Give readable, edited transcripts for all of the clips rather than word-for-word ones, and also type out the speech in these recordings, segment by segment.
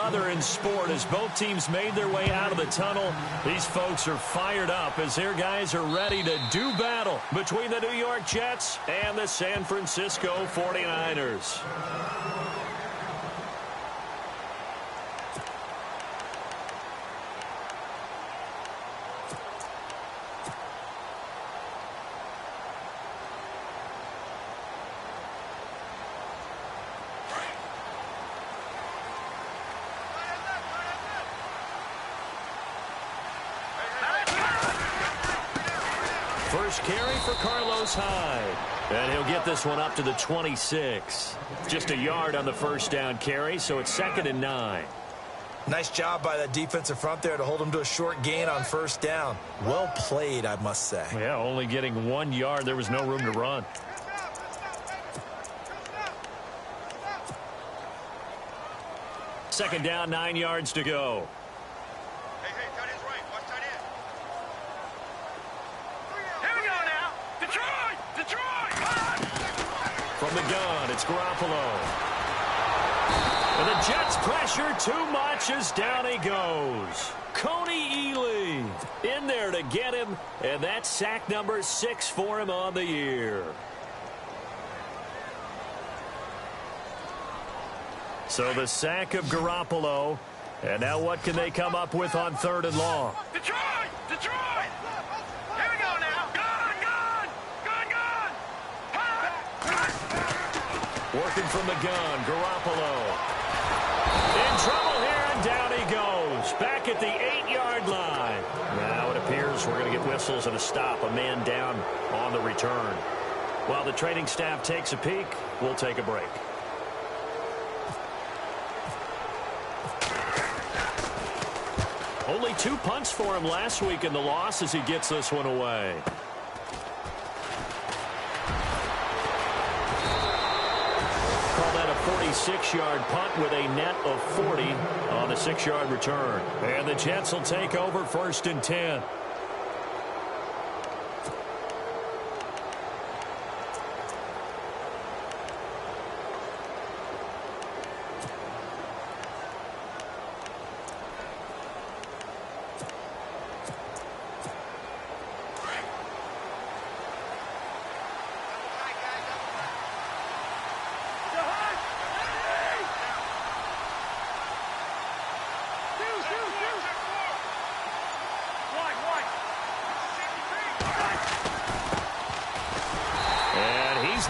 other in sport as both teams made their way out of the tunnel. These folks are fired up as their guys are ready to do battle between the New York Jets and the San Francisco 49ers. First carry for Carlos Hyde. And he'll get this one up to the 26. Just a yard on the first down carry, so it's 2nd and 9. Nice job by that defensive front there to hold him to a short gain on first down. Well played, I must say. Yeah, only getting 1 yard. There was no room to run. Second down, 9 yards to go. From the gun, it's Garoppolo. And the Jets pressure too much as down he goes. Coney Ely in there to get him, and that's sack number 6 for him on the year. So the sack of Garoppolo, and now what can they come up with on 3rd and long? Detroit! Detroit! Here we go now. Working from the gun, Garoppolo. In trouble here, and down he goes. Back at the 8-yard line. Now it appears we're going to get whistles and a stop. A man down on the return. While the training staff takes a peek, we'll take a break. Only 2 punts for him last week in the loss as he gets this one away. Call that a 46-yard punt with a net of 40 on the 6-yard return. And the Jets will take over 1st and 10.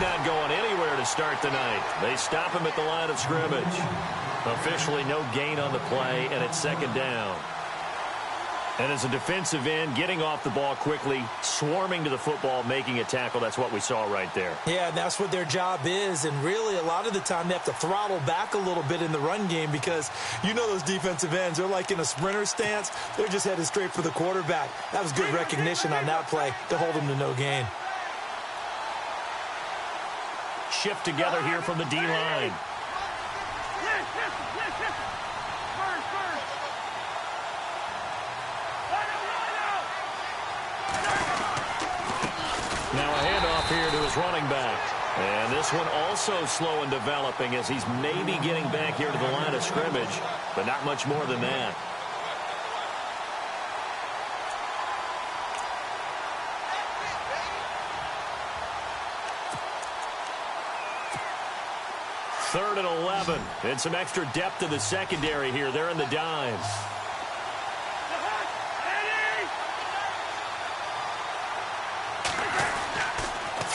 Not going anywhere to start the night. They stop him at the line of scrimmage. Officially no gain on the play, and it's 2nd down. And as a defensive end, getting off the ball quickly, swarming to the football, making a tackle, that's what we saw right there. Yeah, and that's what their job is, and really a lot of the time they have to throttle back a little bit in the run game because you know those defensive ends, they're like in a sprinter stance. They're just headed straight for the quarterback. That was good recognition on that play to hold him to no gain. Shift together here from the D-line. Now a handoff here to his running back. And this one also slow in developing as he's maybe getting back here to the line of scrimmage, but not much more than that. Third and 11. And some extra depth in the secondary here. They're in the dimes.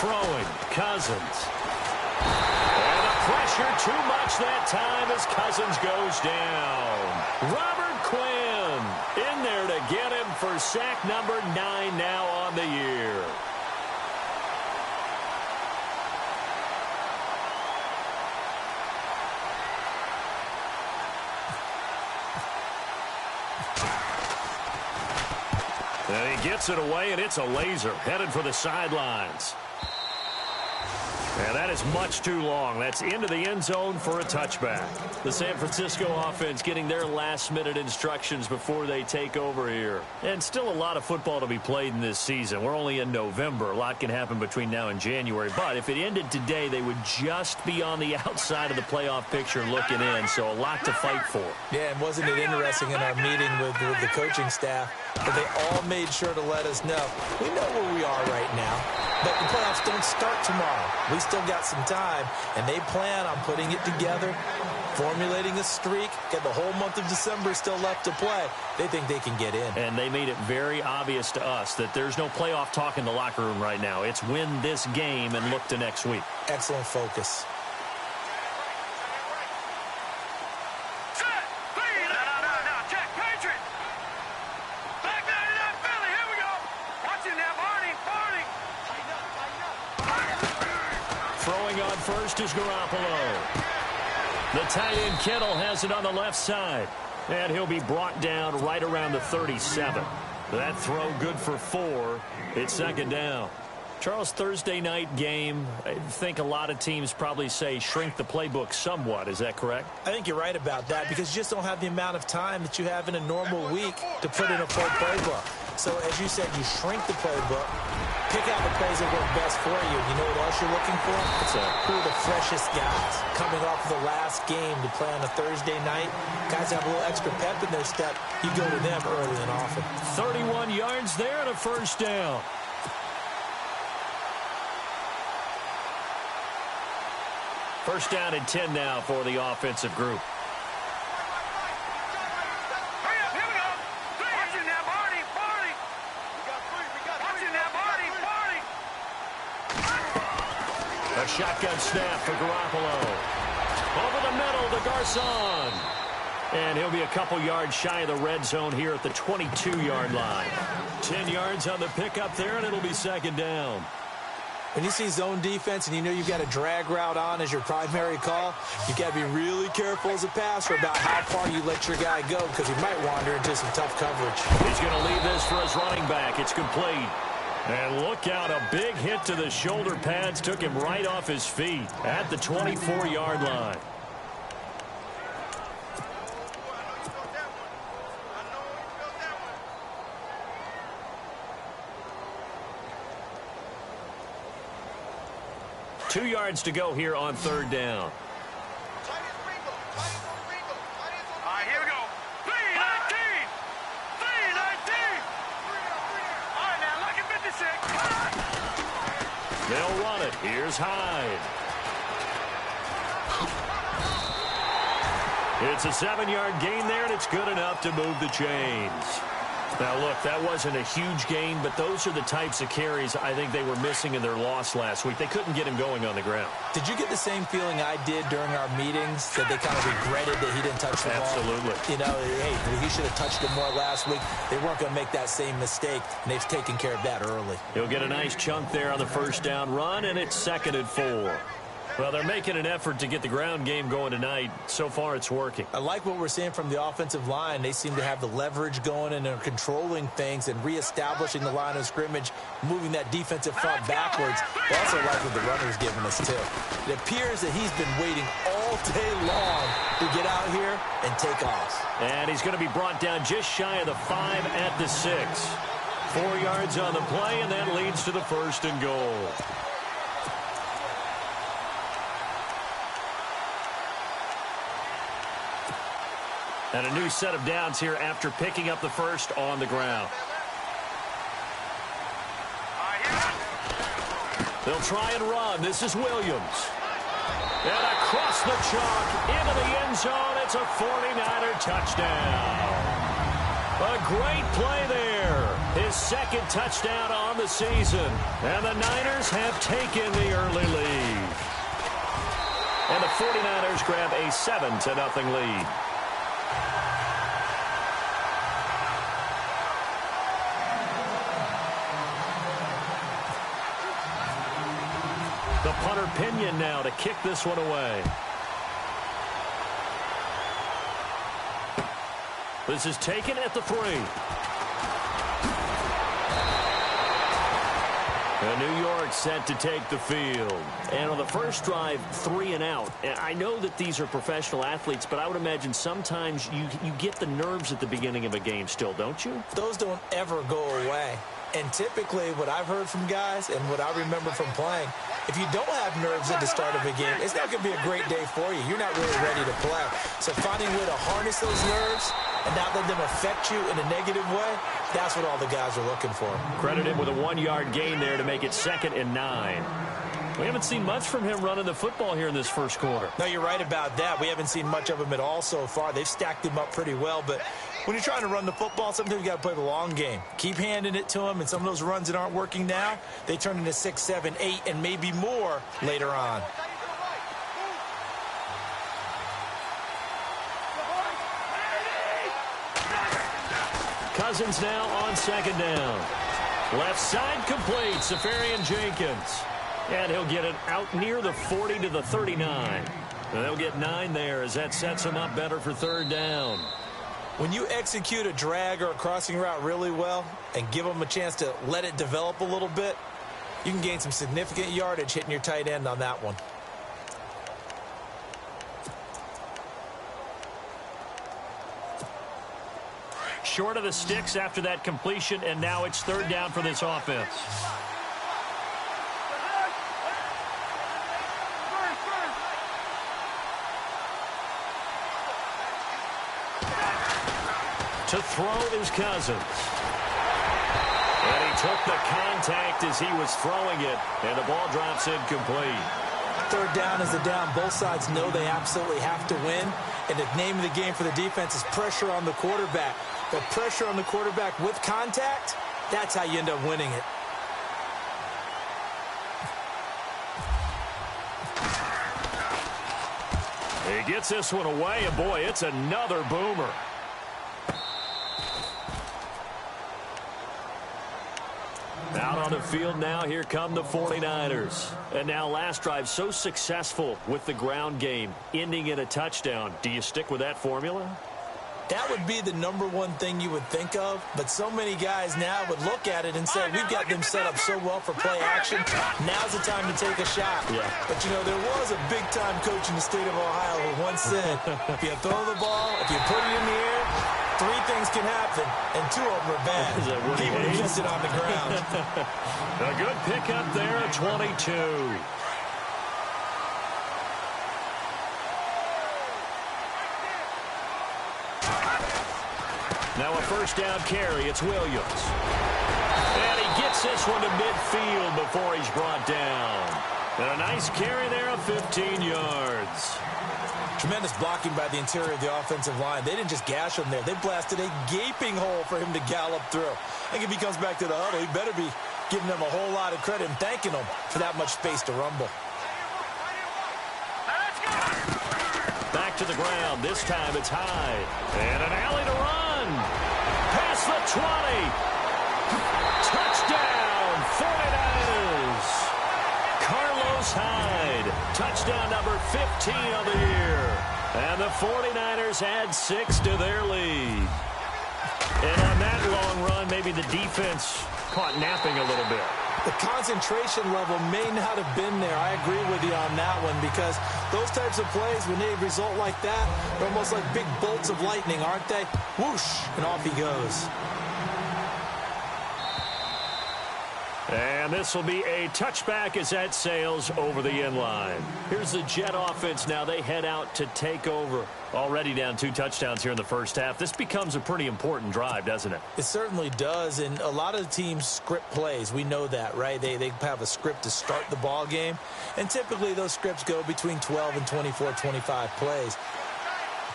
Throwing. Cousins. And the pressure too much that time as Cousins goes down. Robert Quinn in there to get him for sack number 9 now on the year. And he gets it away, and it's a laser headed for the sidelines. And that is much too long. That's into the end zone for a touchback. The San Francisco offense getting their last-minute instructions before they take over here. And still a lot of football to be played in this season. We're only in November. A lot can happen between now and January. But if it ended today, they would just be on the outside of the playoff picture looking in. So a lot to fight for. Yeah, and wasn't it interesting in our meeting with the coaching staff that they all made sure to let us know, we know where we are right now, but the playoffs don't start tomorrow. We still got some time, and they plan on putting it together, formulating a streak, get the whole month of December still left to play. They think they can get in. And they made it very obvious to us that there's no playoff talk in the locker room right now. It's win this game and look to next week. Excellent focus. Throwing on first is Garoppolo. The tight end Kittle has it on the left side. And he'll be brought down right around the 37. That throw good for 4. It's second down. Charles, Thursday night game, I think a lot of teams probably say shrink the playbook somewhat. Is that correct? I think you're right about that because you just don't have the amount of time that you have in a normal week to put in a full playbook. So, as you said, you shrink the playbook, pick out the plays that work best for you. You know what else you're looking for? Who are the freshest guys coming off of the last game to play on a Thursday night? Guys have a little extra pep in their step. You go to them early and often. 31 yards there and a first down. First down and 10 now for the offensive group. A shotgun snap for Garoppolo. Over the middle to Garcon. And he'll be a couple yards shy of the red zone here at the 22-yard line. 10 yards on the pickup there, and it'll be second down. When you see zone defense and you know you've got a drag route on as your primary call, you've got to be really careful as a passer about how far you let your guy go because he might wander into some tough coverage. He's going to leave this for his running back. It's complete. And look out, a big hit to the shoulder pads took him right off his feet at the 24-yard line. Two yards to go here on third down. All right, here we go. 3-19. 3-19. All right, now, lucky 56. They'll run it. Here's Hyde. It's a 7-yard gain there, and it's good enough to move the chains. Now, look, that wasn't a huge gain, but those are the types of carries I think they were missing in their loss last week. They couldn't get him going on the ground. Did you get the same feeling I did during our meetings, that they kind of regretted that he didn't touch the ball? Absolutely. You know, hey, he should have touched it more last week. They weren't going to make that same mistake, and they've taken care of that early. He'll get a nice chunk there on the first down run, and it's second and 4. Well, they're making an effort to get the ground game going tonight. So far, it's working. I like what we're seeing from the offensive line. They seem to have the leverage going, and they're controlling things and reestablishing the line of scrimmage, moving that defensive front backwards. I also like what the runner's giving us, too. It appears that he's been waiting all day long to get out here and take off. And he's going to be brought down just shy of the 5 at the 6. 4 yards on the play, and that leads to the first and goal. And a new set of downs here after picking up the first on the ground. They'll try and run. This is Williams. And across the chalk into the end zone. It's a 49er touchdown. A great play there. His second touchdown on the season. And the Niners have taken the early lead. And the 49ers grab a 7-0 lead. The punter Pinion now to kick this one away. This is taken at the 3. New York set to take the field. And on the first drive, 3 and out. And I know that these are professional athletes, but I would imagine sometimes you get the nerves at the beginning of a game still, don't you? Those don't ever go away. And typically what I've heard from guys and what I remember from playing, if you don't have nerves at the start of a game, it's not going to be a great day for you. You're not really ready to play. So finding a way to harness those nerves and not let them affect you in a negative way, that's what all the guys are looking for. Credit him with a 1-yard gain there to make it 2nd and 9. We haven't seen much from him running the football here in this first quarter. No, you're right about that. We haven't seen much of him at all so far. They've stacked him up pretty well, but when you're trying to run the football, sometimes you got to play the long game. Keep handing it to him, and some of those runs that aren't working now, they turn into 6, 7, 8, and maybe more later on. Cousins now on 2nd down. Left side complete, Safarian Jenkins. And he'll get it out near the 40 to the 39. And they'll get 9 there as that sets him up better for 3rd down. When you execute a drag or a crossing route really well and give them a chance to let it develop a little bit, you can gain some significant yardage hitting your tight end on that one. Short of the sticks after that completion, and now it's 3rd down for this offense. To throw is Cousins. And he took the contact as he was throwing it, and the ball drops incomplete. 3rd down is the down. Both sides know they absolutely have to win, and the name of the game for the defense is pressure on the quarterback. But pressure on the quarterback with contact, that's how you end up winning it. He gets this one away, and boy, it's another boomer. Out on the field now, here come the 49ers. And now last drive so successful with the ground game, ending in a touchdown. Do you stick with that formula? That would be the number one thing you would think of, but so many guys now would look at it and say, we've got them set up so well for play action, now's the time to take a shot. Yeah. But, you know, there was a big-time coach in the state of Ohio who once said, if you throw the ball, if you put it in the air, 3 things can happen, and 2 of them are bad. He would have just it on the ground. A good pickup there at 22. Now a 1st down carry. It's Williams. And he gets this one to midfield before he's brought down. And a nice carry there of 15 yards. Tremendous blocking by the interior of the offensive line. They didn't just gash him there. They blasted a gaping hole for him to gallop through. I think if he comes back to the huddle, he better be giving them a whole lot of credit and thanking them for that much space to rumble. Back to the ground. This time it's Hyde. And an alley to run. Past the 20. Touchdown, 49ers. Carlos Hyde. Touchdown number 15 of the year. And the 49ers add 6 to their lead. And on that long run, maybe the defense caught napping a little bit. The concentration level may not have been there. I agree with you on that one because those types of plays, when they result like that, they're almost like big bolts of lightning, aren't they? Whoosh, and off he goes. And this will be a touchback as that sails over the end line. Here's the Jet offense now. They head out to take over. Already down 2 touchdowns here in the first half. This becomes a pretty important drive, doesn't it? It certainly does, and a lot of the teams script plays. We know that, right? They have a script to start the ball game, and typically those scripts go between 12 and 24, 25 plays.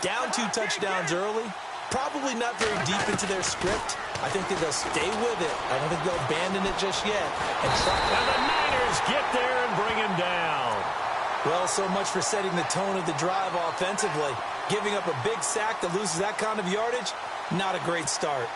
Down 2 touchdowns early, probably not very deep into their script. I think that they'll stay with it. I don't think they'll abandon it just yet. And the Niners get there and bring him down. Well, so much for setting the tone of the drive offensively. Giving up a big sack that loses that kind of yardage, not a great start.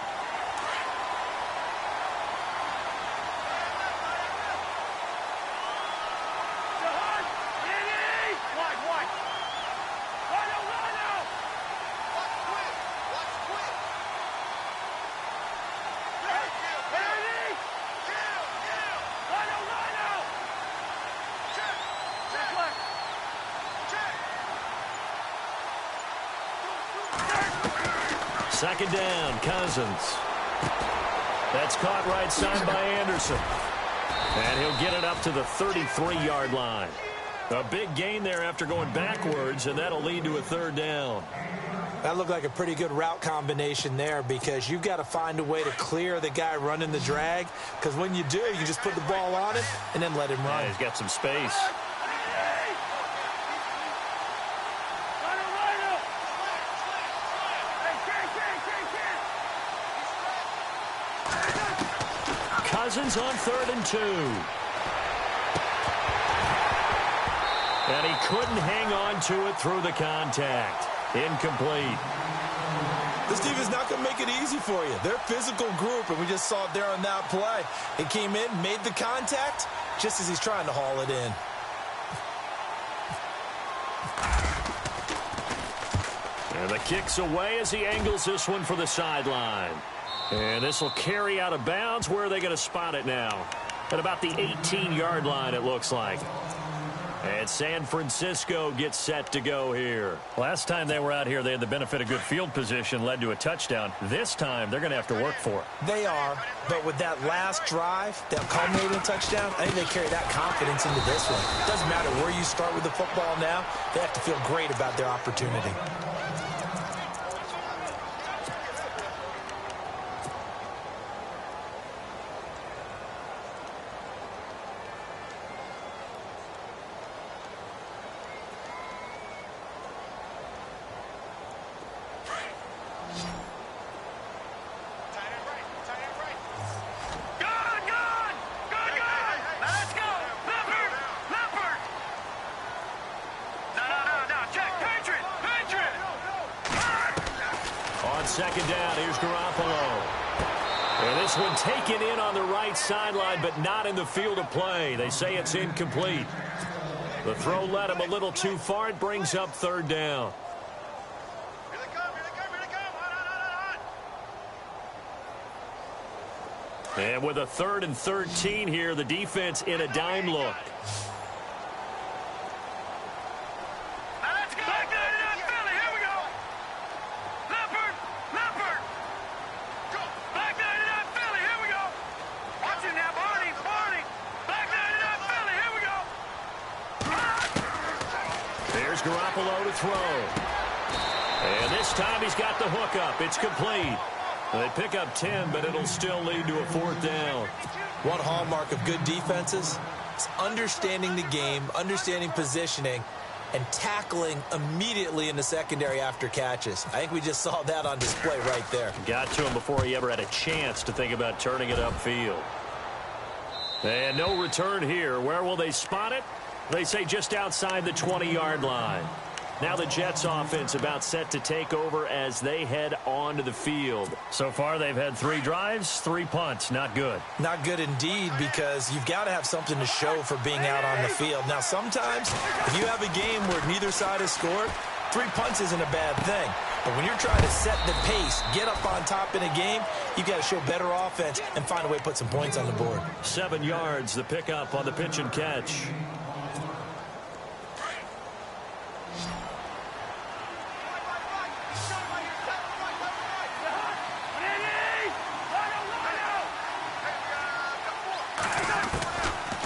Second down, Cousins. That's caught right side by Anderson. And he'll get it up to the 33-yard line. A big gain there after going backwards, and that'll lead to a third down. That looked like a pretty good route combination there because you've got to find a way to clear the guy running the drag, because when you do, you just put the ball on him and then let him run. Yeah, he's got some space. Cousins on 3rd and 2. And he couldn't hang on to it through the contact. Incomplete. This team is not going to make it easy for you. They're a physical group, and we just saw it there on that play. He came in, made the contact, just as he's trying to haul it in. And the kick's away as he angles this one for the sideline. And this will carry out of bounds. Where are they going to spot it now? At about the 18-yard line, it looks like. And San Francisco gets set to go here. Last time they were out here, they had the benefit of good field position, led to a touchdown. This time, they're going to have to work for it. They are, but with that last drive, that culminating touchdown, I think they carry that confidence into this one. It doesn't matter where you start with the football now. They have to feel great about their opportunity. Second down, here's Garoppolo. And this one taken in on the right sideline, but not in the field of play. They say it's incomplete. The throw led him a little too far. It brings up 3rd down. Here they come, here they come, here they come. On. And with a 3rd and 13 here, the defense in a dime look. Garoppolo to throw. And this time he's got the hook up. It's complete. They pick up 10, but it'll still lead to a 4th down. One hallmark of good defenses is understanding the game, understanding positioning, and tackling immediately in the secondary after catches. I think we just saw that on display right there. Got to him before he ever had a chance to think about turning it upfield. And no return here. Where will they spot it? They say just outside the 20-yard line. Now the Jets offense about set to take over as they head onto the field. So far they've had 3 drives, 3 punts. Not good. Not good indeed, because you've got to have something to show for being out on the field. Now sometimes if you have a game where neither side has scored, 3 punts isn't a bad thing. But when you're trying to set the pace, get up on top in a game, you've got to show better offense and find a way to put some points on the board. 7 yards, the pickup on the pitch and catch.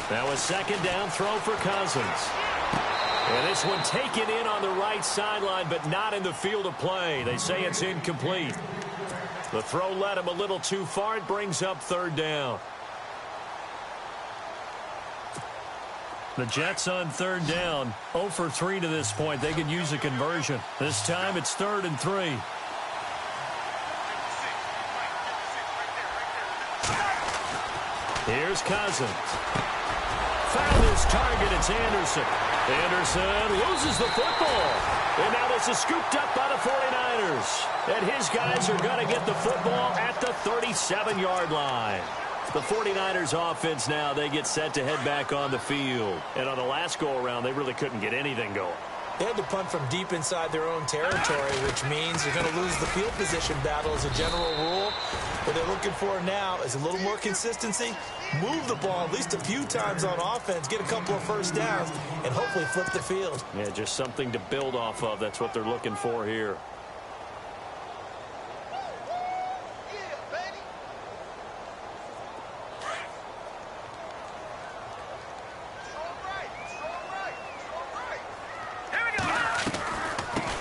Now a 2nd down throw for Cousins. And this one taken in on the right sideline, but not in the field of play. They say it's incomplete. The throw led him a little too far. It brings up 3rd down. The Jets on 3rd down. 0 for 3 to this point. They could use a conversion. This time it's 3rd and 3. Here's Cousins. Found his target. It's Anderson. Anderson loses the football. And now this is scooped up by the 49ers. And his guys are going to get the football at the 37-yard line. The 49ers offense now, they get set to head back on the field. And on the last go-around, they really couldn't get anything going. They had to punt from deep inside their own territory, which means you're going to lose the field position battle as a general rule. What they're looking for now is a little more consistency, move the ball at least a few times on offense, get a couple of first downs, and hopefully flip the field. Yeah, just something to build off of. That's what they're looking for here.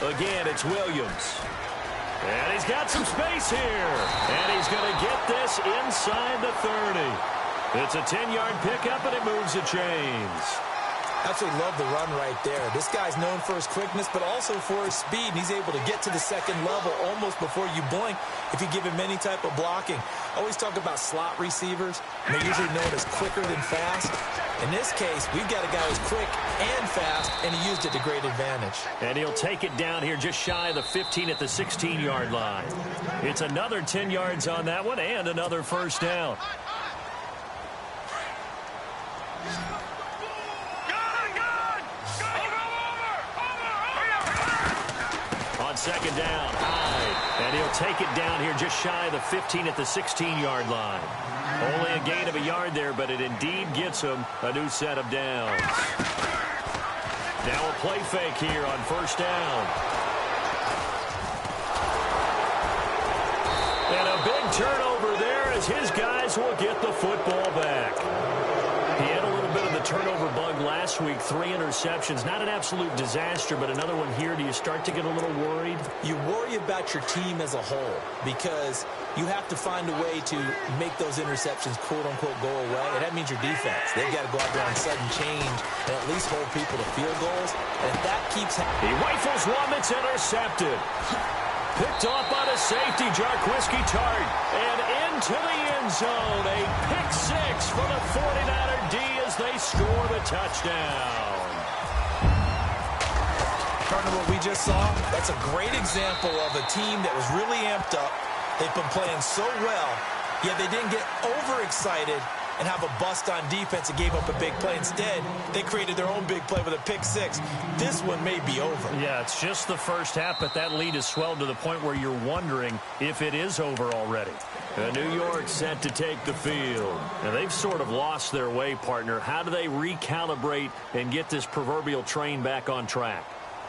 Again, it's Williams. And he's got some space here. And he's going to get this inside the 30. It's a 10-yard pickup, and it moves the chains. Absolutely love the run right there. This guy's known for his quickness, but also for his speed. And he's able to get to the second level almost before you blink if you give him any type of blocking. I always talk about slot receivers, and they're usually known as quicker than fast. In this case, we've got a guy who's quick and fast, and he used it to great advantage. And he'll take it down here just shy of the 15 at the 16-yard line. It's another 10 yards on that one and another first down. On second down, Hyde. And he'll take it down here just shy of the 15 at the 16-yard line. Only a gain of a yard there, but it indeed gets him a new set of downs. Now a play fake here on first down. And a big turnover there as his guys will get the football back. He had a little bit of the turnover bug last week, 3 interceptions. Not an absolute disaster, but another one here. Do you start to get a little worried? You worry about your team as a whole because you have to find a way to make those interceptions, quote-unquote, go away. And that means your defense. They've got to go out there on sudden change and at least hold people to field goals. And if that keeps happening... He rifles one that's intercepted. Picked off by the safety, Jarquiski Tart. And into the end zone. A pick six for the 49er D as they score the touchdown. Partner, what we just saw, that's a great example of a team that was really amped up. They've been playing so well, yet they didn't get overexcited and have a bust on defense and gave up a big play. Instead, they created their own big play with a pick six. This one may be over. Yeah, it's just the first half, but that lead has swelled to the point where you're wondering if it is over already. New York set to take the field. And they've sort of lost their way, partner. How do they recalibrate and get this proverbial train back on track?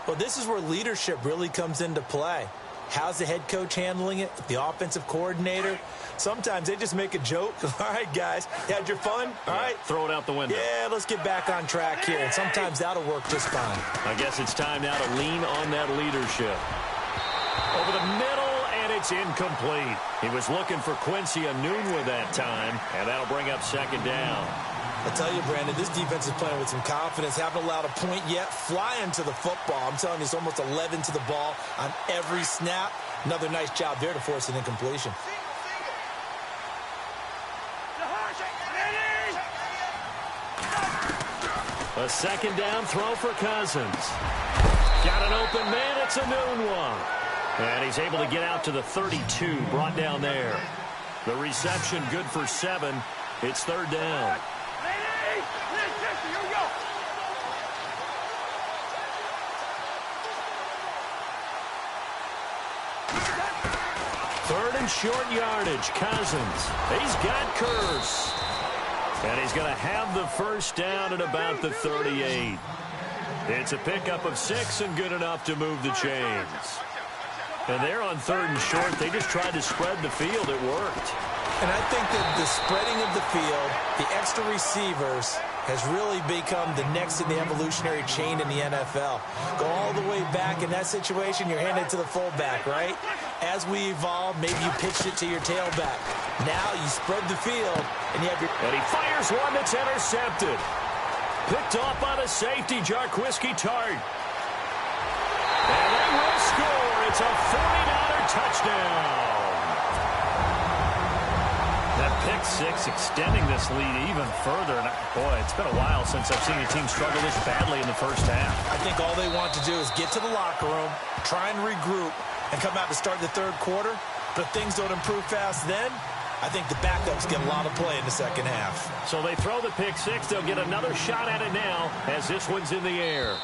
Well, this is where leadership really comes into play. How's the head coach handling it? The offensive coordinator? Sometimes they just make a joke. All right, guys, you had your fun? All right. Throw it out the window. Yeah, let's get back on track here. And sometimes that'll work just fine. I guess it's time now to lean on that leadership. Over the middle, and it's incomplete. He was looking for Quincy Enunwa that time, and that'll bring up second down. I tell you, Brandon, this defense is playing with some confidence. Haven't allowed a point yet. Flying to the football. I'm telling you, it's almost 11 to the ball on every snap. Another nice job there to force an incompletion. A second down throw for Cousins. Got an open man. It's Enunwa. And he's able to get out to the 32. Brought down there. The reception good for 7. It's third down. Third and short yardage. Cousins. He's got Curse. And he's going to have the first down at about the 38. It's a pickup of 6 and good enough to move the chains. And they're on third and short. They just tried to spread the field. It worked. And I think that the spreading of the field, the extra receivers, has really become the next in the evolutionary chain in the NFL. Go all the way back in that situation, you're handed to the fullback, right? As we evolve, maybe you pitched it to your tailback. Now you spread the field, and you have your... And he fires one that's intercepted. Picked off by the safety, Jarquiski Tart. And they will score. It's a 49er touchdown. That pick six extending this lead even further. And boy, it's been a while since I've seen a team struggle this badly in the first half. I think all they want to do is get to the locker room, try and regroup, and come out to start the third quarter. But if things don't improve fast then, I think the backups get a lot of play in the second half. So they throw the pick six. They'll get another shot at it now as this one's in the air.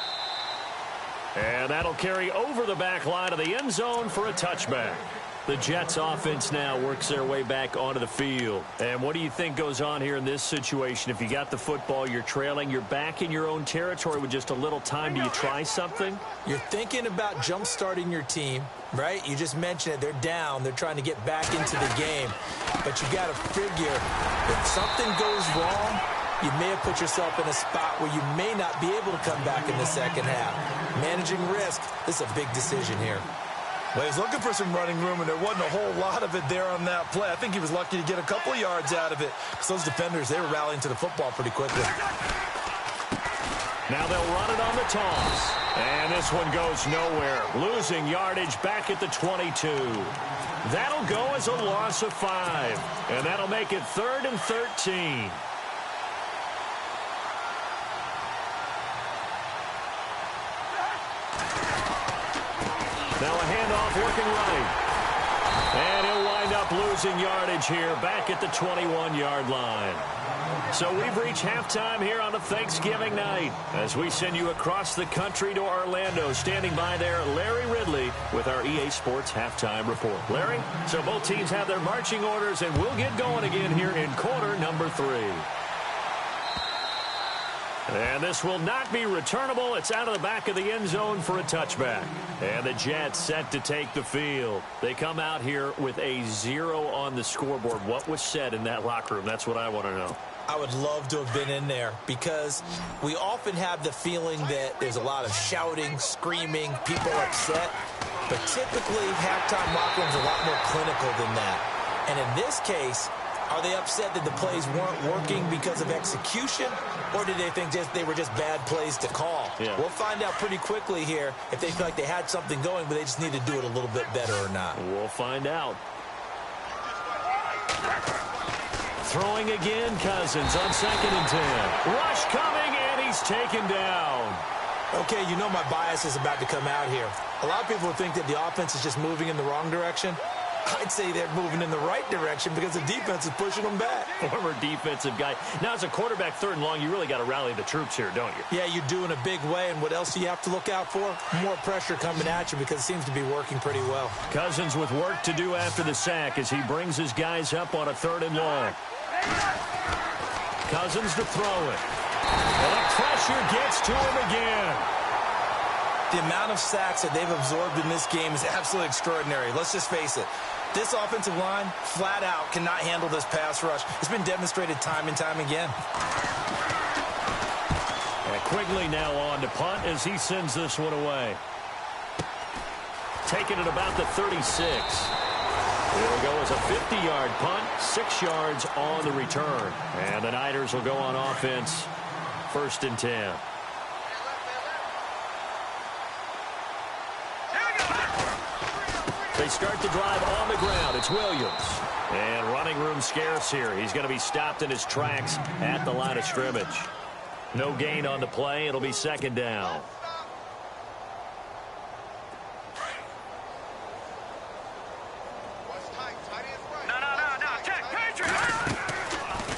And that'll carry over the back line of the end zone for a touchback. The Jets offense now works their way back onto the field. And what do you think goes on here in this situation? If you got the football, you're trailing, you're back in your own territory with just a little time. Do you try something? You're thinking about jump-starting your team, right? You just mentioned it. They're down. They're trying to get back into the game. But you got to figure if something goes wrong, you may have put yourself in a spot where you may not be able to come back in the second half. Managing risk, this is a big decision here. Well, he's looking for some running room, and there wasn't a whole lot of it there on that play. I think he was lucky to get a couple yards out of it, because those defenders, they were rallying to the football pretty quickly. Now they'll run it on the toss. And this one goes nowhere. Losing yardage back at the 22. That'll go as a loss of 5. And that'll make it 3rd and 13. Now a handoff working right. And he'll wind up losing yardage here back at the 21-yard line. So we've reached halftime here on a Thanksgiving night as we send you across the country to Orlando. Standing by there, Larry Ridley with our EA Sports Halftime Report. Larry, so both teams have their marching orders, and we'll get going again here in quarter number 3. And this will not be returnable. It's out of the back of the end zone for a touchback. And the Jets set to take the field. They come out here with a 0 on the scoreboard. What was said in that locker room? That's what I want to know. I would love to have been in there because we often have the feeling that there's a lot of shouting, screaming, people upset. But typically, halftime locker rooms are a lot more clinical than that. And in this case, are they upset that the plays weren't working because of execution, or did they think they were just bad plays to call? Yeah. We'll find out pretty quickly here if they feel like they had something going, but they just need to do it a little bit better or not. We'll find out. Throwing again, Cousins on 2nd and 10. Rush coming, and he's taken down. Okay, you know my bias is about to come out here. A lot of people think that the offense is just moving in the wrong direction. I'd say they're moving in the right direction because the defense is pushing them back. Former defensive guy. Now, as a quarterback, 3rd and long, you really got to rally the troops here, don't you? Yeah, you do in a big way. And what else do you have to look out for? More pressure coming at you because it seems to be working pretty well. Cousins with work to do after the sack as he brings his guys up on a 3rd and long. Cousins to throw it. And the pressure gets to him again. The amount of sacks that they've absorbed in this game is absolutely extraordinary. Let's just face it. This offensive line, flat out, cannot handle this pass rush. It's been demonstrated time and time again. And Quigley now on to punt as he sends this one away. Taking it about the 36. It'll go as a 50-yard punt, 6 yards on the return. And the Niners will go on offense, 1st and 10. They start the drive on the ground. It's Williams. And running room scarce here. He's going to be stopped in his tracks at the line of scrimmage. No gain on the play. It'll be 2nd down.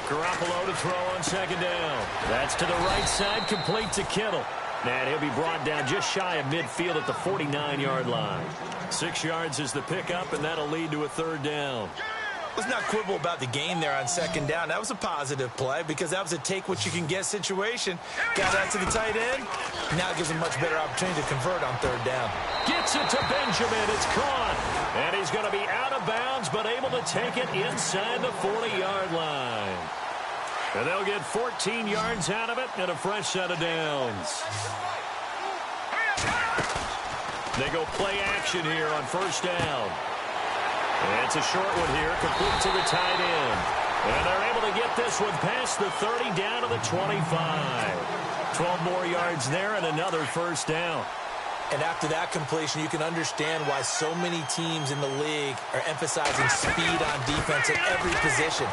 Garoppolo to throw on 2nd down. That's to the right side, complete to Kittle. And he'll be brought down just shy of midfield at the 49-yard line. 6 yards is the pickup, and that'll lead to a 3rd down. Let's not quibble about the gain there on 2nd down. That was a positive play because that was a take-what-you-can-get situation. Got out to the tight end. Now it gives him a much better opportunity to convert on 3rd down. Gets it to Benjamin. It's caught. And he's going to be out of bounds, but able to take it inside the 40-yard line. And they'll get 14 yards out of it and a fresh set of downs. They go play action here on 1st down. And it's a short one here, complete to the tight end. And they're able to get this one past the 30 down to the 25. 12 more yards there and another 1st down. And after that completion, you can understand why so many teams in the league are emphasizing speed on defense at every position.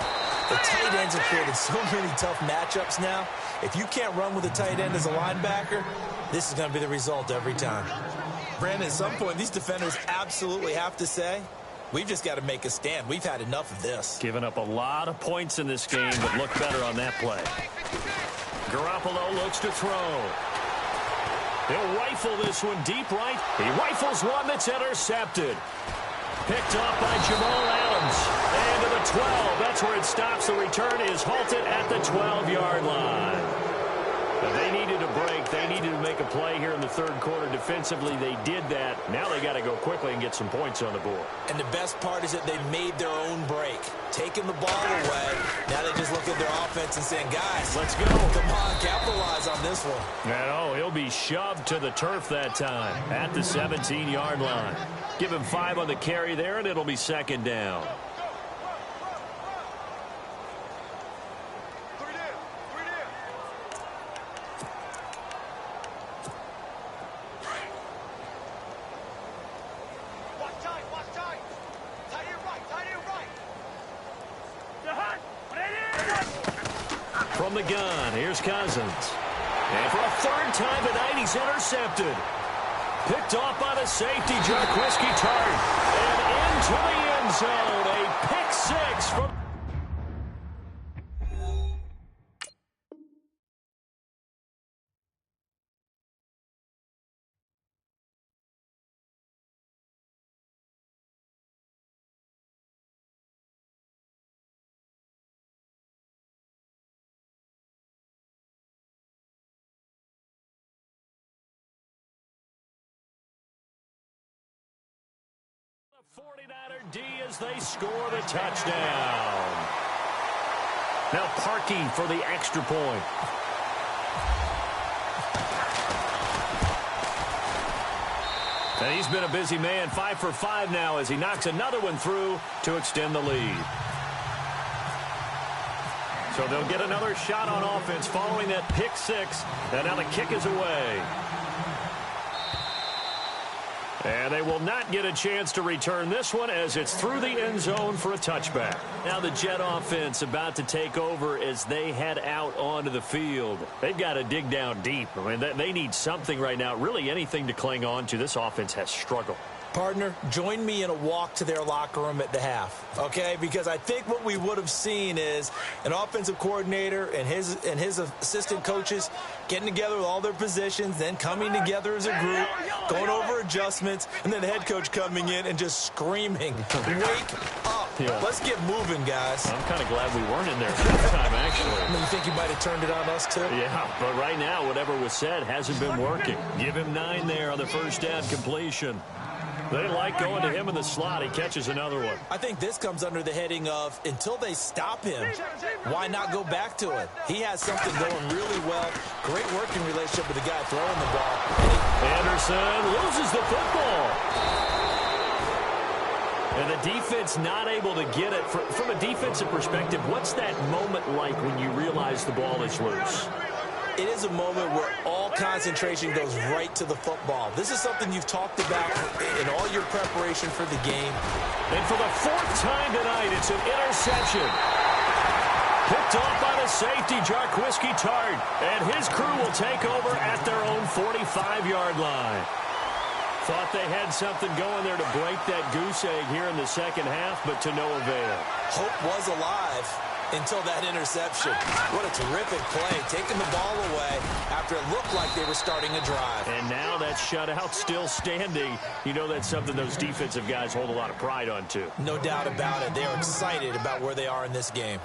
The tight ends have created so many tough matchups now. If you can't run with a tight end as a linebacker, this is going to be the result every time. Brandon, at some point, these defenders absolutely have to say, we've just got to make a stand. We've had enough of this. Giving up a lot of points in this game, but look better on that play. Garoppolo looks to throw. He'll rifle this one deep right. He rifles one that's intercepted. Picked up by Jamal Adams. And to the 12. That's where it stops. The return is halted at the 12-yard line. They needed a break. They needed to make a play here in the third quarter. Defensively, they did that. Now they got to go quickly and get some points on the board. And the best part is that they made their own break. Taking the ball away. Now they just look at their offense and saying, guys, let's go. Come on, capitalize on this one. And he'll be shoved to the turf that time at the 17-yard line. Give him 5 on the carry there, and it'll be second down. From the gun, here's Cousins. And for a third time tonight, he's intercepted. Picked off by the safety, Jarquiski Tart. And into the end zone, a pick 6 from... The 49er D as they score the touchdown. Now Parkey for the extra point. And he's been a busy man, 5 for 5 now as he knocks another one through to extend the lead. So they'll get another shot on offense following that pick 6. And now the kick is away. And they will not get a chance to return this one as it's through the end zone for a touchback. Now the Jet offense about to take over as they head out onto the field. They've got to dig down deep. I mean, they need something right now, really anything to cling on to. This offense has struggled. Partner, join me in a walk to their locker room at the half, okay? Because I think what we would have seen is an offensive coordinator and his assistant coaches getting together with all their positions, then coming together as a group, going over adjustments, and then the head coach coming in and just screaming, wake up. Yeah. Let's get moving, guys. I'm kind of glad we weren't in there this time, actually. I mean, you think you might have turned it on us, too? Yeah, but right now, whatever was said hasn't been working. Give him 9 there on the first down completion. They like going to him in the slot. He catches another one. I think this comes under the heading of until they stop him, why not go back to it? He has something going really well. Great working relationship with the guy throwing the ball. Anderson loses the football. And the defense not able to get it. From a defensive perspective, what's that moment like when you realize the ball is loose? It is a moment where all concentration goes right to the football. This is something you've talked about in all your preparation for the game. And for the 4th time tonight, it's an interception. Picked off by the safety, Jarquiski Tart. And his crew will take over at their own 45-yard line. Thought they had something going there to break that goose egg here in the second half, but to no avail. Hope was alive until that interception. What a terrific play, taking the ball away after it looked like they were starting a drive. And now that shutout still standing. You know that's something those defensive guys hold a lot of pride on, too. No doubt about it. They are excited about where they are in this game.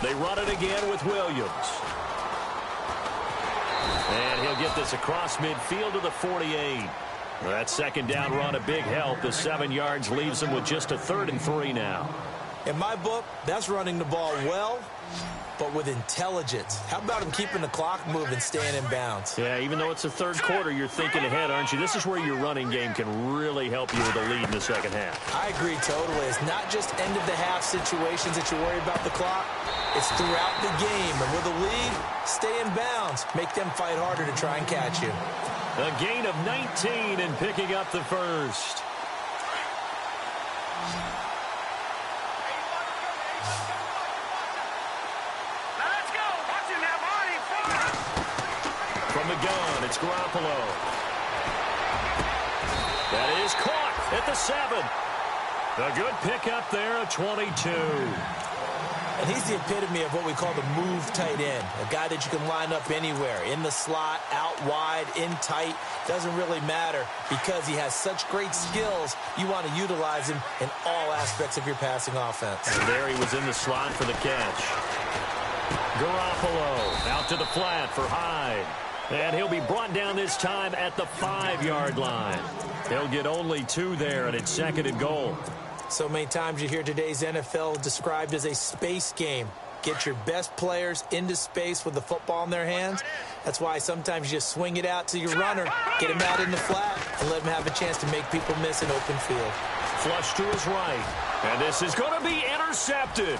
They run it again with Williams. And he'll get this across midfield to the 48. That second down run a big help. The 7 yards leaves him with just a 3rd and 3 now. In my book, that's running the ball well, but with intelligence. How about him keeping the clock moving, staying in bounds? Yeah, even though it's the third quarter, you're thinking ahead, aren't you? This is where your running game can really help you with a lead in the second half. I agree totally. It's not just end-of-the-half situations that you worry about the clock. It's throughout the game. And with a lead, stay in bounds. Make them fight harder to try and catch you. A gain of 19 and picking up the first. Garoppolo. That is caught at the 7. A good pickup there, a 22. And he's the epitome of what we call the move tight end, a guy that you can line up anywhere, in the slot, out wide, in tight. Doesn't really matter because he has such great skills. You want to utilize him in all aspects of your passing offense. And there he was in the slot for the catch. Garoppolo out to the flat for Hyde. And he'll be brought down this time at the 5-yard line. He'll get only 2 there, and it's 2nd and goal. So many times you hear today's NFL described as a space game. Get your best players into space with the football in their hands. That's why sometimes you just swing it out to your runner, get him out in the flat, and let him have a chance to make people miss an open field. Flush to his right. And this is going to be intercepted.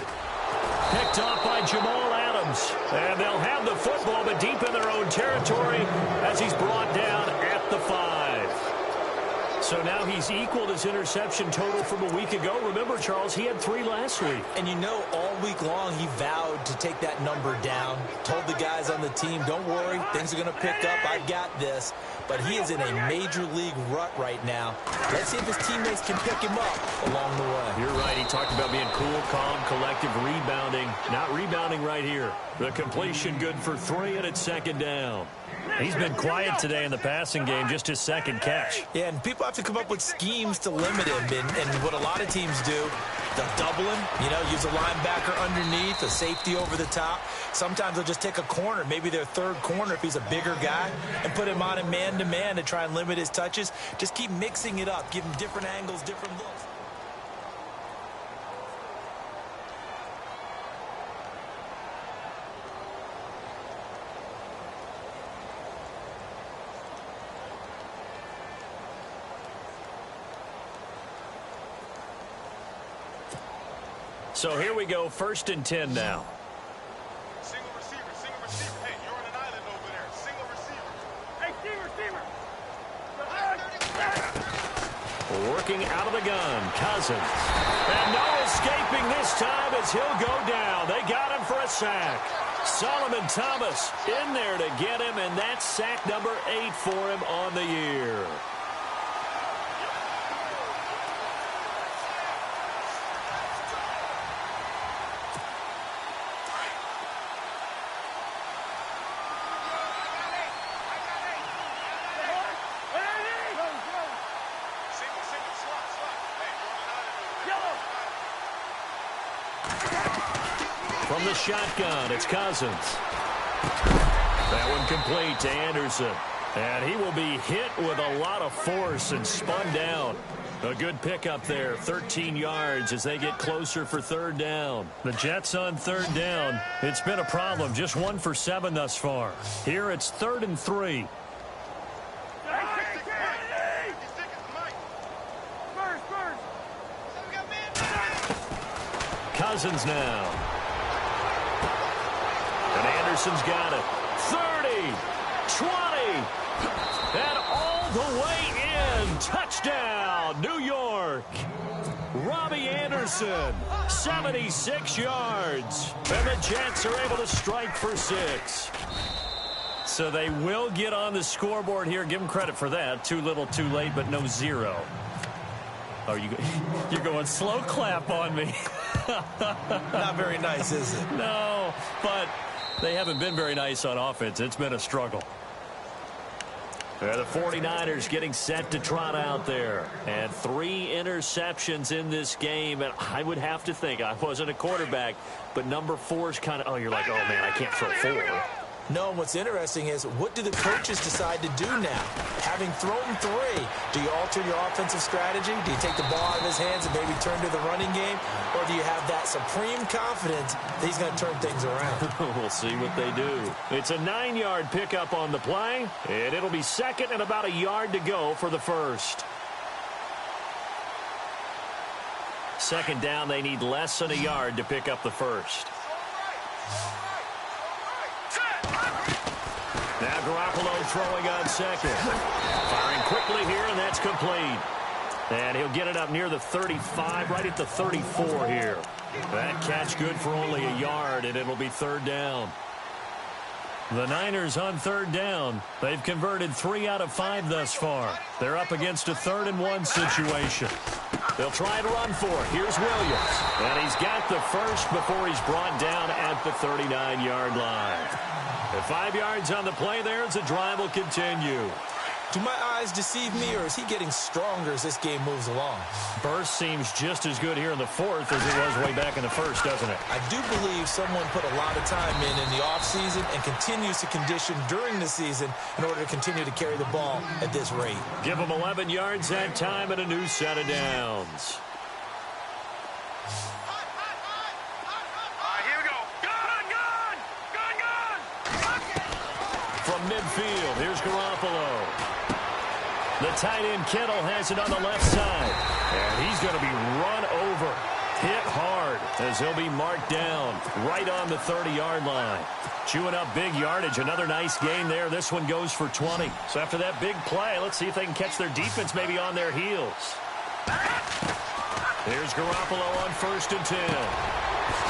Picked off by Jamal Adams. And they'll have the football, but deep in their own territory as he's brought down at the 5. So now he's equaled his interception total from a week ago. Remember, Charles, he had 3 last week. And you know, all week long he vowed to take that number down. Told the guys on the team, don't worry, things are going to pick up. I've got this. But he is in a major league rut right now. Let's see if his teammates can pick him up along the way. You're right. He talked about being cool, calm, collective, rebounding. Not rebounding right here. The completion good for 3, and it's 2nd down. He's been quiet today in the passing game, just his 2nd catch. Yeah, and people have to come up with schemes to limit him. And what a lot of teams do, they'll double him, use a linebacker underneath, a safety over the top. Sometimes they'll just take a corner, maybe their 3rd corner if he's a bigger guy, and put him on a man-to-man to try and limit his touches. Just keep mixing it up, give him different angles, different looks. So here we go, 1st and 10 now. Single receiver, single receiver. Hey, you're on an island over there. Single receiver. Hey, receiver. Working out of the gun, Cousins. And no escaping this time as he'll go down. They got him for a sack. Solomon Thomas in there to get him, and that's sack number 8 for him on the year. From the shotgun, it's Cousins. That one complete to Anderson. And he will be hit with a lot of force and spun down. A good pickup there, 13 yards as they get closer for 3rd down. The Jets on 3rd down. It's been a problem, just 1 for 7 thus far. Here it's 3rd and 3. Cousins now. And Anderson's got it. 30, 20, and all the way in. Touchdown, New York. Robbie Anderson, 76 yards. And the Jets are able to strike for 6. So they will get on the scoreboard here. Give them credit for that. Too little, too late, but no 0. Oh, you're going slow clap on me. Not very nice, is it? No, but they haven't been very nice on offense. It's been a struggle. The 49ers getting set to trot out there. And 3 interceptions in this game. And I would have to think, I wasn't a quarterback, but number 4 is kind of, oh, you're like, oh, man, I can't throw 4. No, and what's interesting is, what do the coaches decide to do now? Having thrown 3, do you alter your offensive strategy? Do you take the ball out of his hands and maybe turn to the running game? Or do you have that supreme confidence that he's going to turn things around? We'll see what they do. It's a 9-yard pickup on the play, and it'll be 2nd and about a yard to go for the 1st. 2nd down, they need less than a yard to pick up the 1st. Now Garoppolo throwing on 2nd. Firing quickly here, and that's complete. And he'll get it up near the 35, right at the 34 here. That catch good for only a yard, and it'll be 3rd down. The Niners on third down. They've converted 3 out of 5 thus far. They're up against a 3rd-and-1 situation. They'll try to run for it. Here's Williams. And he's got the first before he's brought down at the 39-yard line. And 5 yards on the play there as the drive will continue. Do my eyes deceive me, or is he getting stronger as this game moves along? Burst seems just as good here in the 4th as it was way back in the 1st, doesn't it? I do believe someone put a lot of time in the offseason and continues to condition during the season in order to continue to carry the ball at this rate. Give him 11 yards that time and a new set of downs. Here we go. Gun! From midfield, here's Garoppolo. The tight end Kittle has it on the left side. And he's going to be run over. Hit hard as he'll be marked down right on the 30-yard line. Chewing up big yardage. Another nice gain there. This one goes for 20. So after that big play, let's see if they can catch their defense maybe on their heels. Here's Garoppolo on 1st and 10.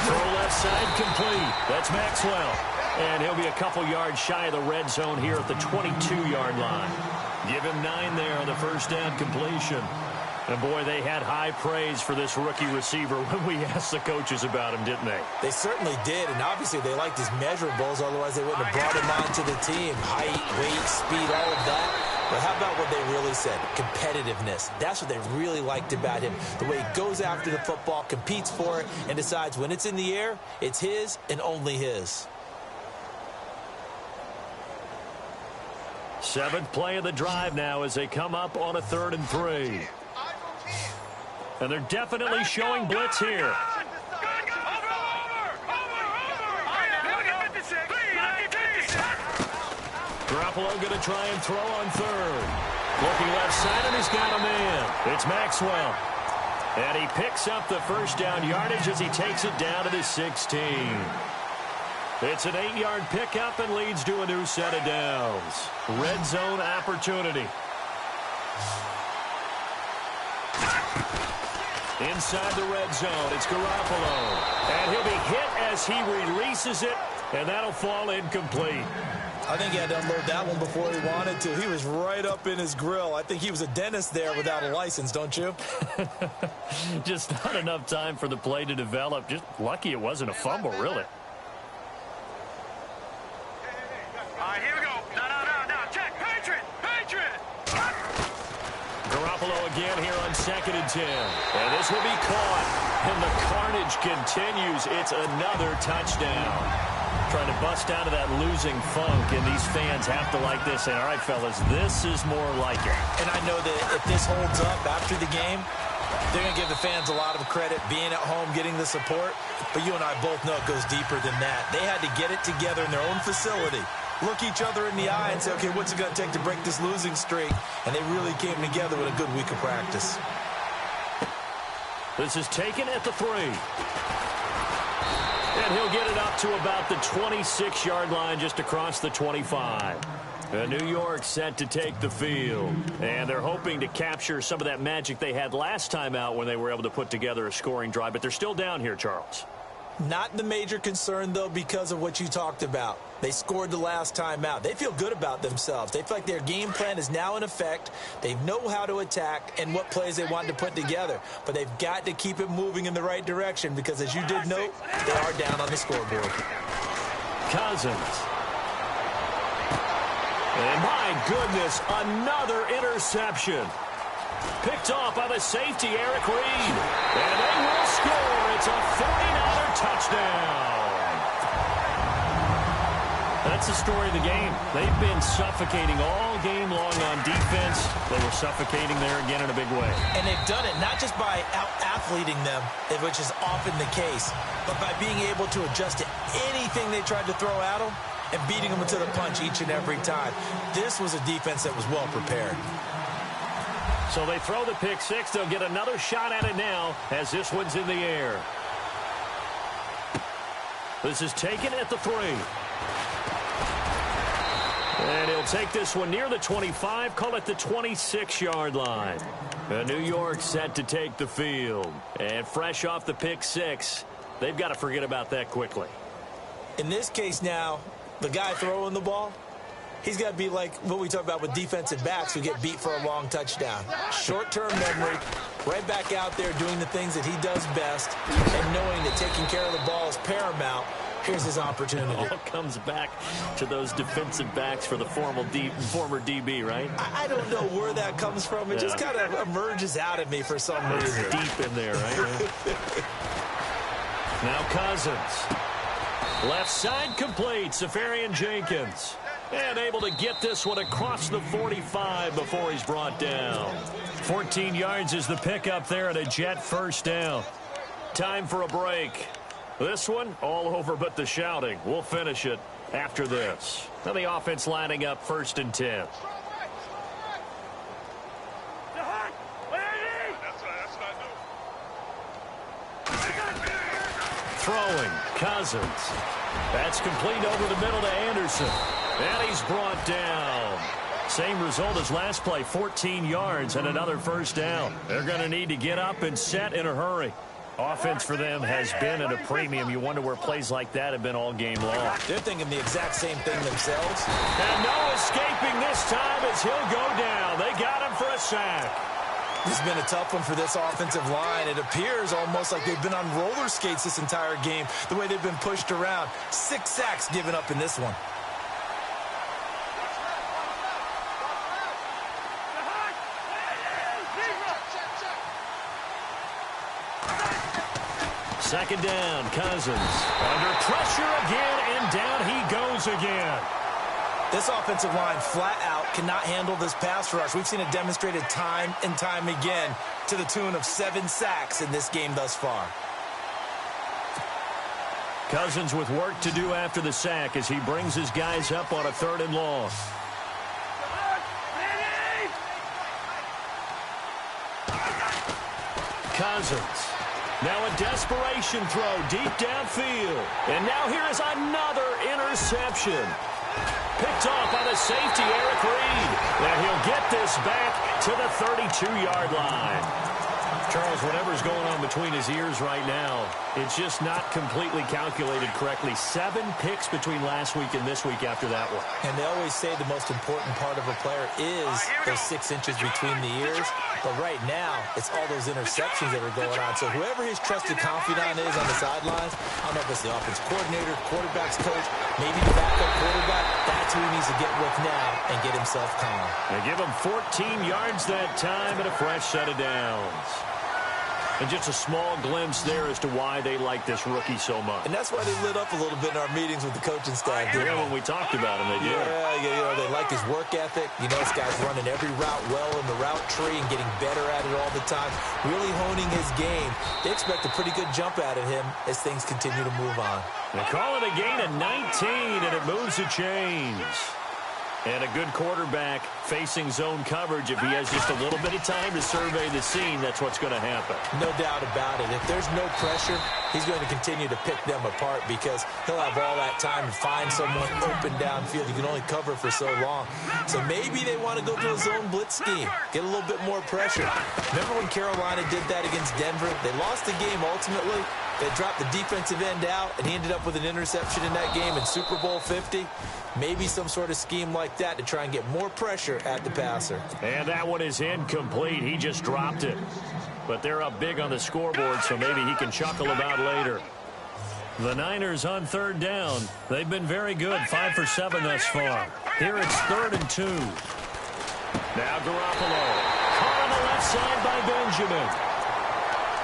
Throw left side complete. That's Maxwell. And he'll be a couple yards shy of the red zone here at the 22-yard line. Give him 9 there on the first down completion. And, boy, they had high praise for this rookie receiver when we asked the coaches about him, didn't they? They certainly did, and obviously they liked his measurables. Otherwise, they wouldn't have brought him onto the team. Height, weight, speed, all of that. But how about what they really said? Competitiveness. That's what they really liked about him. The way he goes after the football, competes for it, and decides when it's in the air, it's his and only his. 7th play of the drive now as they come up on a 3rd and 3. And they're definitely showing blitz here. Garoppolo going to try and throw on 3rd. Looking left side, and he's got a man. It's Maxwell. And he picks up the first down yardage as he takes it down to the 16. It's an 8-yard pickup and leads to a new set of downs. Red zone opportunity. Inside the red zone, it's Garoppolo. And he'll be hit as he releases it, and that'll fall incomplete. I think he had to unload that one before he wanted to. He was right up in his grill. I think he was a dentist there without a license, don't you? Just not enough time for the play to develop. Just lucky it wasn't a fumble, really. Here we go. No. Check. Patriot. Garoppolo again here on 2nd and 10. And this will be caught. And the carnage continues. It's another touchdown. Trying to bust out of that losing funk, and these fans have to like this. And all right, fellas, this is more like it. And I know that if this holds up after the game, they're going to give the fans a lot of credit being at home, getting the support. But you and I both know it goes deeper than that. They had to get it together in their own facility, look each other in the eye and say, okay, what's it going to take to break this losing streak? And they really came together with a good week of practice. This is taken at the 3. And he'll get it up to about the 26-yard line just across the 25. New York set to take the field. And they're hoping to capture some of that magic they had last time out when they were able to put together a scoring drive. But they're still down here, Charles. Not the major concern, though, because of what you talked about. They scored the last time out. They feel good about themselves. They feel like their game plan is now in effect. They know how to attack and what plays they want to put together. But they've got to keep it moving in the right direction because, as you did note, they are down on the scoreboard. Cousins. And my goodness, another interception. Picked off by the safety, Eric Reed. And they will score. It's a 49er touchdown. That's the story of the game. They've been suffocating all game long on defense. They were suffocating there again in a big way. And they've done it not just by out-athleting them, which is often the case, but by being able to adjust to anything they tried to throw at them and beating them to the punch each and every time. This was a defense that was well prepared. So they throw the pick six. They'll get another shot at it now as this one's in the air. This is taken at the 3. And he'll take this one near the 25, call it the 26-yard line. New York set to take the field. And fresh off the pick six, they've got to forget about that quickly. In this case now, the guy throwing the ball, he's got to be like what we talk about with defensive backs who get beat for a long touchdown. Short-term memory, right back out there doing the things that he does best, and knowing that taking care of the ball is paramount. Here's his opportunity. It all comes back to those defensive backs for the former DB, right? I don't know where that comes from. It just kind of emerges out of me for some reason. Deep in there, right? Now Cousins. Left side complete. Safarian Jenkins. And able to get this one across the 45 before he's brought down. 14 yards is the pickup there and a Jet first down. Time for a break. This one, all over but the shouting. We'll finish it after this. Now the offense lining up 1st and 10. That's what I do. Throwing, Cousins. That's complete over the middle to Anderson. And he's brought down. Same result as last play, 14 yards and another first down. They're going to need to get up and set in a hurry. Offense for them has been at a premium. You wonder where plays like that have been all game long. They're thinking the exact same thing themselves. And no escaping this time as he'll go down. They got him for a sack. This has been a tough one for this offensive line. It appears almost like they've been on roller skates this entire game, the way they've been pushed around. 6 sacks given up in this one. Second down, Cousins. Under pressure again, and down he goes again. This offensive line flat out cannot handle this pass rush. We've seen it demonstrated time and time again to the tune of 7 sacks in this game thus far. Cousins with work to do after the sack as he brings his guys up on a 3rd and long. Cousins. Now a desperation throw deep downfield. And now here is another interception. Picked off by the safety, Eric Reed. Now he'll get this back to the 32-yard line. Charles, whatever's going on between his ears right now, it's just not completely calculated correctly. 7 picks between last week and this week after that one. And they always say the most important part of a player is those 6 inches between the ears. But right now, it's all those interceptions that are going on. So whoever his trusted confidant is on the sidelines, I don't know if it's the offense coordinator, quarterback's coach, maybe the backup quarterback, that's who he needs to get with now and get himself calm. They give him 14 yards that time and a fresh set of downs. And just a small glimpse there as to why they like this rookie so much. And that's why they lit up a little bit in our meetings with the coaching staff. Yeah, when we talked about him, they did. Yeah, they like his work ethic. You know, this guy's running every route well in the route tree and getting better at it all the time, really honing his game. They expect a pretty good jump out of him as things continue to move on. They call it a gain of 19, and it moves the chains. And a good quarterback facing zone coverage. If he has just a little bit of time to survey the scene, that's what's going to happen. No doubt about it. If there's no pressure, he's going to continue to pick them apart because he'll have all that time to find someone open downfield. You can only cover for so long. So maybe they want to go to a zone blitz scheme, get a little bit more pressure. Remember when Carolina did that against Denver? They lost the game ultimately. They dropped the defensive end out, and he ended up with an interception in that game in Super Bowl 50. Maybe some sort of scheme like that to try and get more pressure at the passer. And that one is incomplete. He just dropped it. But they're up big on the scoreboard, so maybe he can chuckle about later. The Niners on 3rd down. They've been very good, 5 for 7 thus far. Here it's 3rd and 2. Now Garoppolo. Caught on the left side by Benjamin.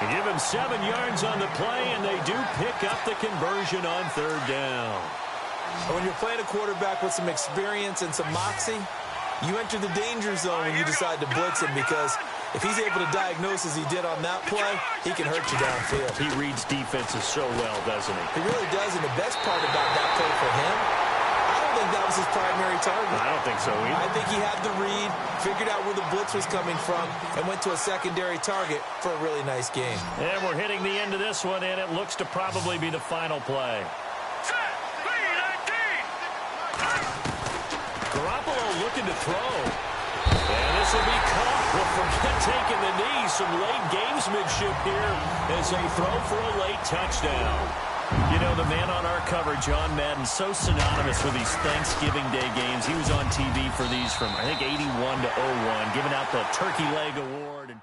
They give him 7 yards on the play, and they do pick up the conversion on 3rd down. When you're playing a quarterback with some experience and some moxie, you enter the danger zone when you decide to blitz him because if he's able to diagnose as he did on that play, he can hurt you downfield. He reads defenses so well, doesn't he? He really does, and the best part about that play for him, I don't think that was his primary target. I don't think so either. I think he had the read, figured out where the blitz was coming from, and went to a secondary target for a really nice game. And we're hitting the end of this one, and it looks to probably be the final play. Garoppolo looking to throw. And this will be caught. Well, forget taking the knee. Some late gamesmanship here as they throw for a late touchdown. You know, the man on our cover, John Madden, so synonymous with these Thanksgiving Day games. He was on TV for these from, I think, 81 to 01, giving out the Turkey Leg Award and